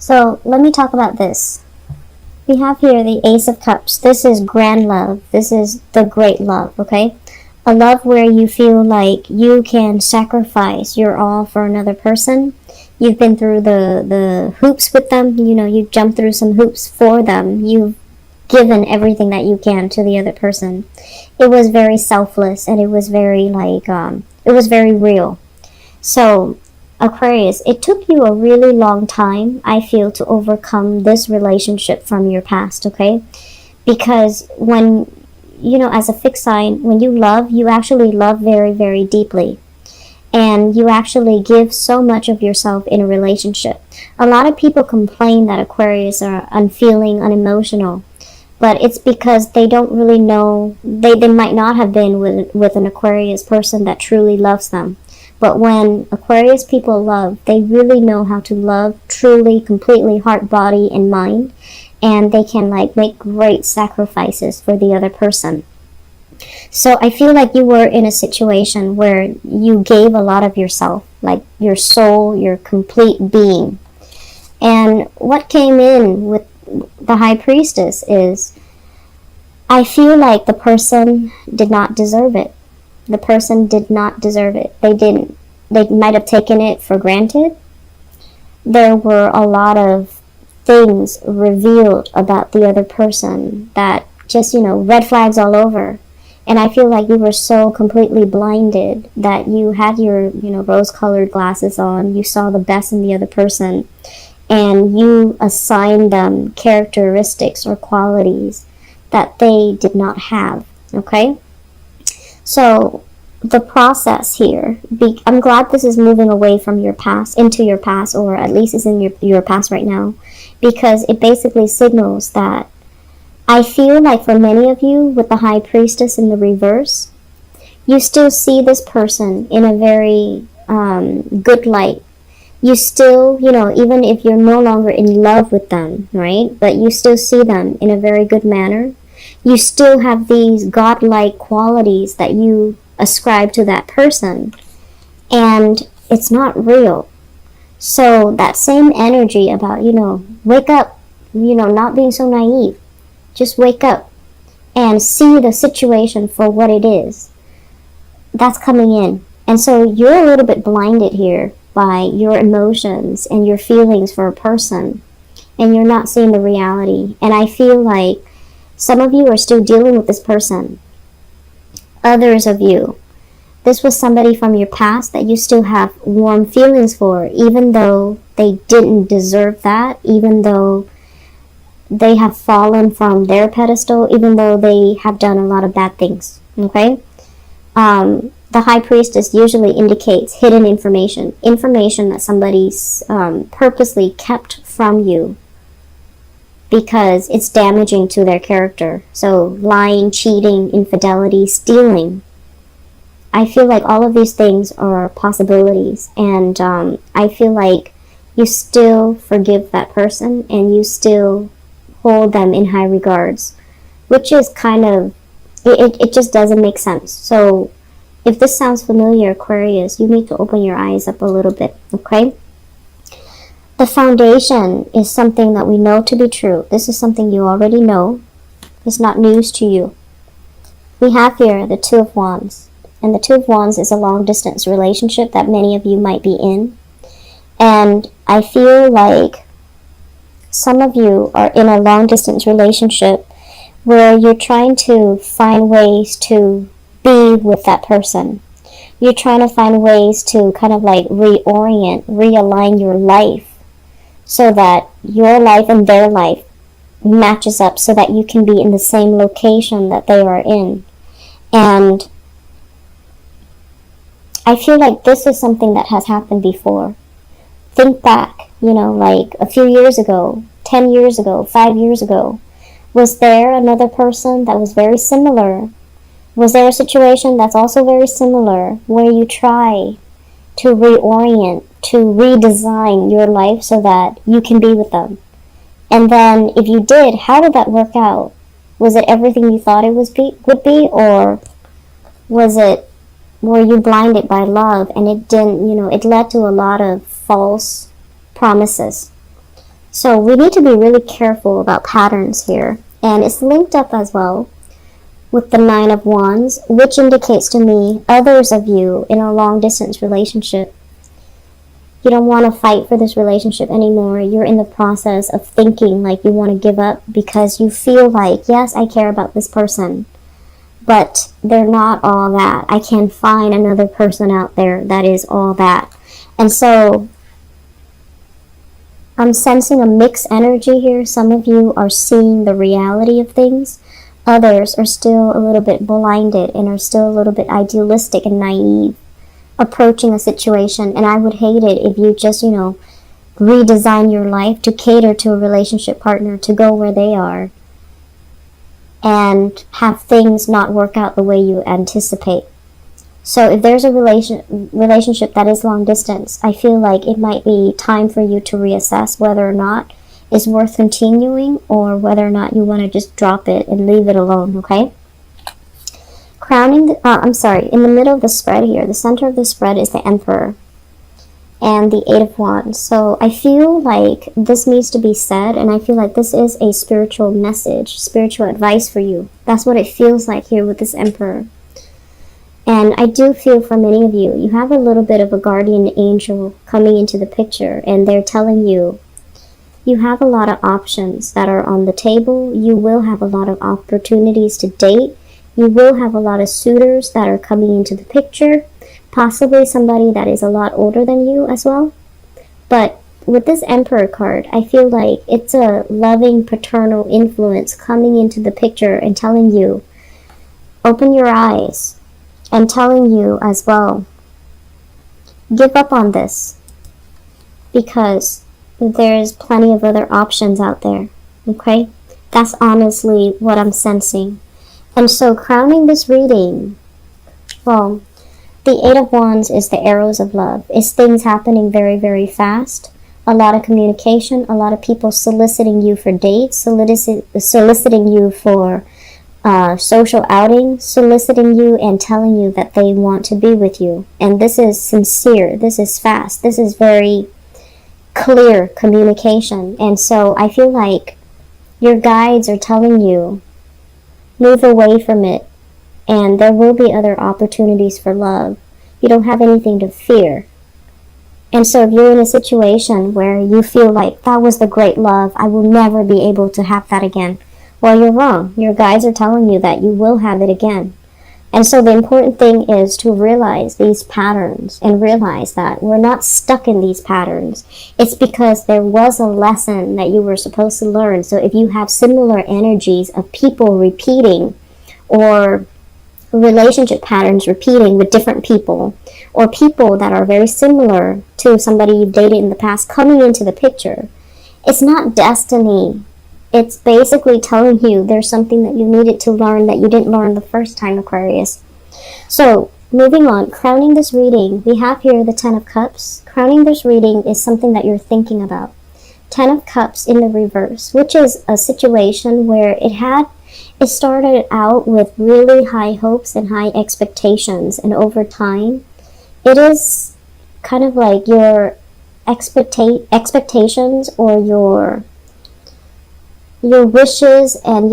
So let me talk about this. We have here the Ace of Cups. This is grand love. This is the great love, okay? A love where you feel like you can sacrifice your all for another person. You've been through the hoops with them. You know, you jumped through some hoops for them. You've given everything that you can to the other person. It was very selfless, and it was very it was very real. So Aquarius, it took you a really long time, I feel, to overcome this relationship from your past, okay? Because when, you know, as a fixed sign, when you actually love very, very deeply. And you actually give so much of yourself in a relationship. A lot of people complain that Aquarius are unfeeling, unemotional. But it's because they don't really know, they might not have been with an Aquarius person that truly loves them. But when Aquarius people love, they really know how to love truly, completely, heart, body, and mind. And they can make great sacrifices for the other person. So I feel like you were in a situation where you gave a lot of yourself, like your soul, your complete being. And what came in with the High Priestess is, I feel like the person did not deserve it. The person did not deserve it. They didn't. They might have taken it for granted. There were a lot of things revealed about the other person that just, red flags all over. And I feel like you were so completely blinded that you had your, rose-colored glasses on. You saw the best in the other person. And you assigned them characteristics or qualities that they did not have. Okay? So the process here, I'm glad this is moving away from your past, into your past, or at least it's in your past right now, because it basically signals that I feel like for many of you with the High Priestess in the reverse, you still see this person in a very good light. You still, even if you're no longer in love with them, right? But you still see them in a very good manner. You still have these godlike qualities that you ascribe to that person, and it's not real. So that same energy about, wake up, not being so naive. Just wake up and see the situation for what it is. That's coming in. And so you're a little bit blinded here by your emotions and your feelings for a person, and you're not seeing the reality. And I feel like some of you are still dealing with this person. Others of you, this was somebody from your past that you still have warm feelings for, even though they didn't deserve that, even though they have fallen from their pedestal, even though they have done a lot of bad things. Okay? The High Priestess usually indicates hidden information that somebody's purposely kept from you because it's damaging to their character. So lying, cheating, infidelity, stealing. I feel like all of these things are possibilities, and I feel like you still forgive that person and you still hold them in high regards, which is kind of, it just doesn't make sense. So if this sounds familiar, Aquarius, you need to open your eyes up a little bit, okay? The foundation is something that we know to be true. This is something you already know. It's not news to you. We have here the Two of Wands. And the Two of Wands is a long-distance relationship that many of you might be in. And I feel like some of you are in a long-distance relationship where you're trying to find ways to be with that person. You're trying to find ways to kind of reorient, realign your life so that your life and their life matches up so that you can be in the same location that they are in. And I feel like this is something that has happened before. Think back, a few years ago, 10 years ago, 5 years ago. Was there another person that was very similar? Was there a situation that's also very similar where you try to reorient, to redesign your life so that you can be with them? And then if you did, how did that work out? Was it everything you thought it would be, or were you blinded by love and it didn't, it led to a lot of false promises? So we need to be really careful about patterns here. And it's linked up as well with the Nine of Wands, which indicates to me others of you in a long distance relationship. You don't want to fight for this relationship anymore. You're in the process of thinking like you want to give up because you feel like, yes, I care about this person, but they're not all that. I can find another person out there that is all that. And so I'm sensing a mixed energy here. Some of you are seeing the reality of things. Others are still a little bit blinded and are still a little bit idealistic and naive approaching a situation. And I would hate it if you just, redesign your life to cater to a relationship partner, to go where they are, and have things not work out the way you anticipate. So if there's a relationship that is long distance, I feel like it might be time for you to reassess whether or not it's worth continuing or whether or not you want to just drop it and leave it alone, okay? In the middle of the spread here, the center of the spread is the Emperor and the Eight of Wands. So I feel like this needs to be said, and I feel like this is a spiritual message, spiritual advice for you. That's what it feels like here with this Emperor. And I do feel for many of you, you have a little bit of a guardian angel coming into the picture, and they're telling you, you have a lot of options that are on the table. You will have a lot of opportunities to date. You will have a lot of suitors that are coming into the picture, possibly somebody that is a lot older than you as well. But with this Emperor card, I feel like it's a loving paternal influence coming into the picture and telling you, open your eyes, and telling you as well, give up on this, because there's plenty of other options out there, okay? That's honestly what I'm sensing. And so crowning this reading, well, the Eight of Wands is the arrows of love. It's things happening very, very fast. A lot of communication, a lot of people soliciting you for dates, soliciting you for social outing, soliciting you and telling you that they want to be with you. And this is sincere. This is fast. This is very clear communication. And so I feel like your guides are telling you, move away from it, and there will be other opportunities for love. You don't have anything to fear. And so if you're in a situation where you feel like that was the great love, I will never be able to have that again, well, you're wrong. Your guides are telling you that you will have it again. And so the important thing is to realize these patterns and realize that we're not stuck in these patterns. It's because there was a lesson that you were supposed to learn. So if you have similar energies of people repeating, or relationship patterns repeating with different people, or people that are very similar to somebody you've dated in the past coming into the picture, it's not destiny. It's basically telling you there's something that you needed to learn that you didn't learn the first time, Aquarius. So, moving on, crowning this reading, we have here the Ten of Cups. Crowning this reading is something that you're thinking about. Ten of Cups in the reverse, which is a situation where it started out with really high hopes and high expectations, and over time, it is kind of like your expectations or your wishes and,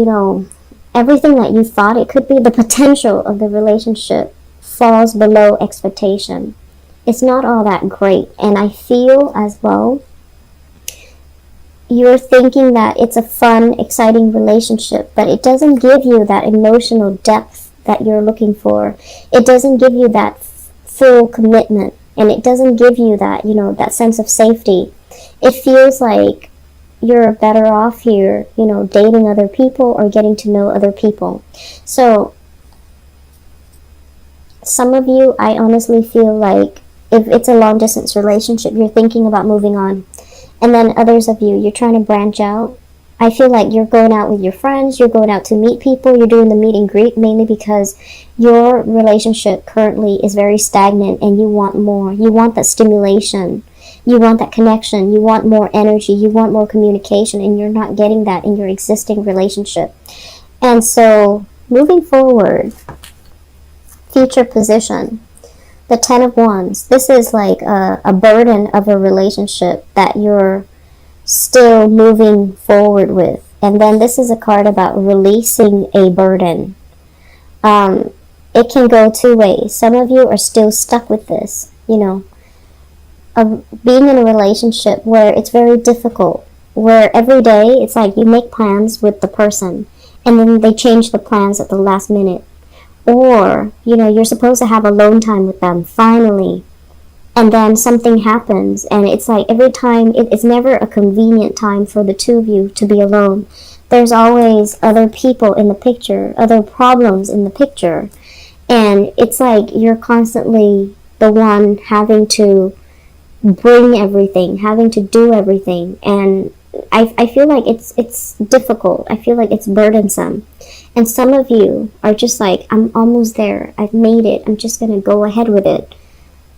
everything that you thought it could be, the potential of the relationship falls below expectation. It's not all that great. And I feel as well, you're thinking that it's a fun, exciting relationship, but it doesn't give you that emotional depth that you're looking for. It doesn't give you that full commitment, and it doesn't give you that, that sense of safety. It feels like you're better off here, dating other people or getting to know other people. So some of you, I honestly feel like if it's a long distance relationship, you're thinking about moving on. And then others of you, you're trying to branch out. I feel like you're going out with your friends, you're going out to meet people, you're doing the meet and greet, mainly because your relationship currently is very stagnant and you want more. You want that stimulation. You want that connection. You want more energy. You want more communication, and you're not getting that in your existing relationship. And so, moving forward, future position, the Ten of Wands. This is like a burden of a relationship that you're still moving forward with. And then this is a card about releasing a burden. It can go two ways. Some of you are still stuck with this, you know, of being in a relationship where it's very difficult, where every day it's like you make plans with the person and then they change the plans at the last minute. Or, you know, you're supposed to have alone time with them, finally, and then something happens, and it's like every time, it's never a convenient time for the two of you to be alone. There's always other people in the picture, other problems in the picture, and it's like you're constantly the one having to bring everything, having to do everything, and I feel like it's difficult. I feel like it's burdensome. And some of you are just like, I'm almost there. I've made it. I'm just going to go ahead with it.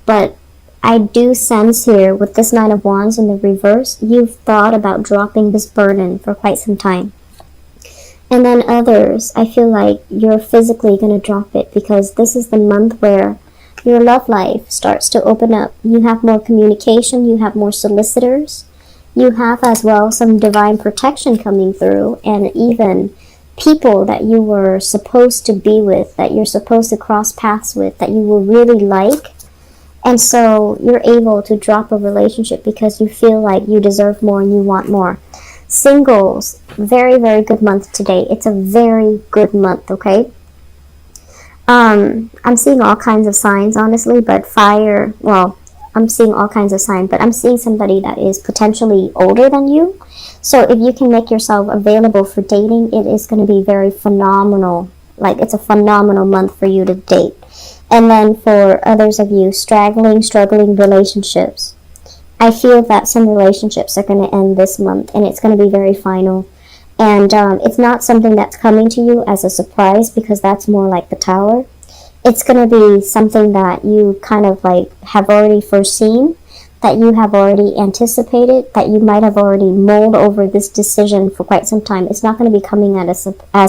But I do sense here with this Nine of Wands in the reverse, you've thought about dropping this burden for quite some time. And then others, I feel like you're physically going to drop it because this is the month where your love life starts to open up. You have more communication. You have more solicitors. You have as well some divine protection coming through, and even people that you were supposed to be with, that you're supposed to cross paths with, that you will really like. And so you're able to drop a relationship because you feel like you deserve more and you want more. Singles, very, very good month today. It's a very good month, okay? I'm seeing all kinds of signs, honestly, but fire, well, I'm seeing all kinds of signs, but I'm seeing somebody that is potentially older than you. So if you can make yourself available for dating, it is going to be very phenomenal. Like, it's a phenomenal month for you to date. And then for others of you, struggling relationships, I feel that some relationships are going to end this month, and it's going to be very final. And it's not something that's coming to you as a surprise, because that's more like the Tower. It's going to be something that you kind of like have already foreseen, that you have already anticipated, that you might have already mulled over this decision for quite some time. It's not going to be coming as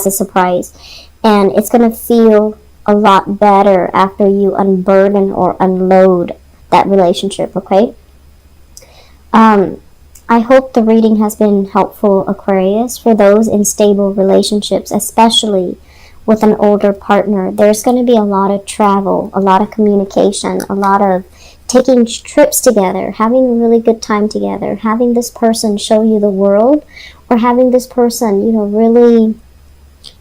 a surprise. And it's going to feel a lot better after you unburden or unload that relationship, okay? I hope the reading has been helpful, Aquarius, for those in stable relationships, especially with an older partner. There's going to be a lot of travel, a lot of communication, a lot of taking trips together, having a really good time together, having this person show you the world, or having this person, you know, really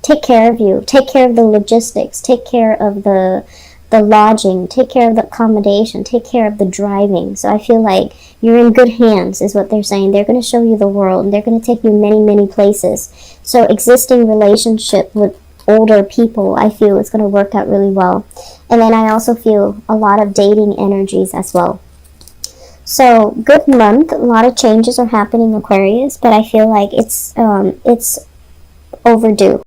take care of you, take care of the logistics, take care of the lodging, take care of the accommodation, take care of the driving. So I feel like you're in good hands is what they're saying. They're going to show you the world, and they're going to take you many, many places. So existing relationship with older people, I feel it's going to work out really well. And then I also feel a lot of dating energies as well. So good month. A lot of changes are happening, Aquarius, but I feel like it's overdue.